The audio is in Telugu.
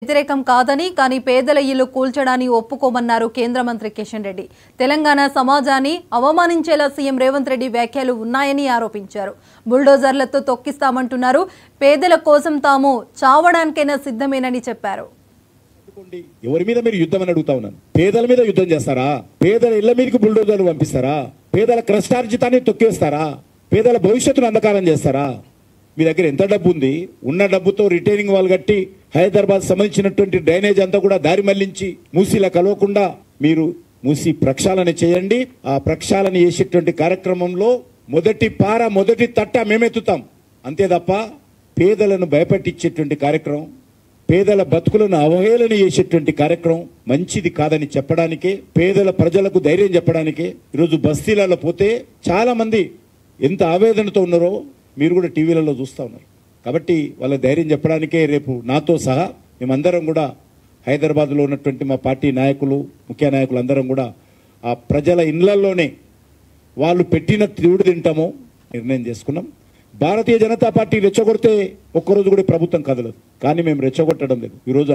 వ్యతిరేకం కాదని కానీ పేదల ఇల్లు కూల్చడాన్ని ఒప్పుకోమన్నారు కేంద్ర మంత్రి కిషన్ రెడ్డి. తెలంగాణ సమాజాన్ని అవమానించేలా సీఎం రేవంత్ రెడ్డి వ్యాఖ్యలు ఉన్నాయని ఆరోపించారు. బుల్డోజర్లతో తొక్కిస్తామంటున్నారు. పేదల కోసం తాము చావడానికైనా సిద్ధమేనని చెప్పారు. ఎవరి మీద మీరు యుద్ధం అని అడుగుతా ఉన్నాను. పేదల మీద యుద్ధం చేస్తారా? పేదల ఇళ్ల మీదకి బుల్డోజర్లు పంపిస్తారా? పేదల కష్టార్జితాన్ని తొక్కేస్తారా? పేదల భవిష్యత్తును అంధకారం చేస్తారా? మీ దగ్గర ఎంత డబ్బు ఉంది? ఉన్న డబ్బుతో రిటైనింగ్ వాల్ కట్టి హైదరాబాద్ సంబంధించినటువంటి డ్రైనేజ్ అంతా కూడా దారి మళ్లించి మూసీలా కలవకుండా మీరు మూసీ ప్రక్షాళన చేయండి. ఆ ప్రక్షాళన చేసేటువంటి కార్యక్రమంలో మొదటి తట్ట మేమెత్తుతాం. అంతే తప్ప పేదలను భయపెట్టించేటువంటి కార్యక్రమం, పేదల బతుకులను అవహేళన చేసేటువంటి కార్యక్రమం మంచిది కాదని చెప్పడానికే, పేదల ప్రజలకు ధైర్యం చెప్పడానికే ఈరోజు బస్తీలలో పోతే చాలా మంది ఎంత ఆవేదనతో ఉన్నారో మీరు కూడా టీవీలలో చూస్తూ ఉన్నారు. కాబట్టి వాళ్ళ ధైర్యం చెప్పడానికే రేపు నాతో సహా మేమందరం కూడా హైదరాబాద్లో ఉన్నటువంటి మా పార్టీ నాయకులు, ముఖ్య నాయకులు అందరం కూడా ఆ ప్రజల ఇళ్లలోనే వాళ్ళు పెట్టిన తిరుడు తింటామో నిర్ణయం చేసుకున్నాం. భారతీయ జనతా పార్టీ రెచ్చగొడితే ఒక్కరోజు కూడా ప్రభుత్వం కదలదు. కానీ మేము రెచ్చగొట్టడం లేదు. ఈరోజు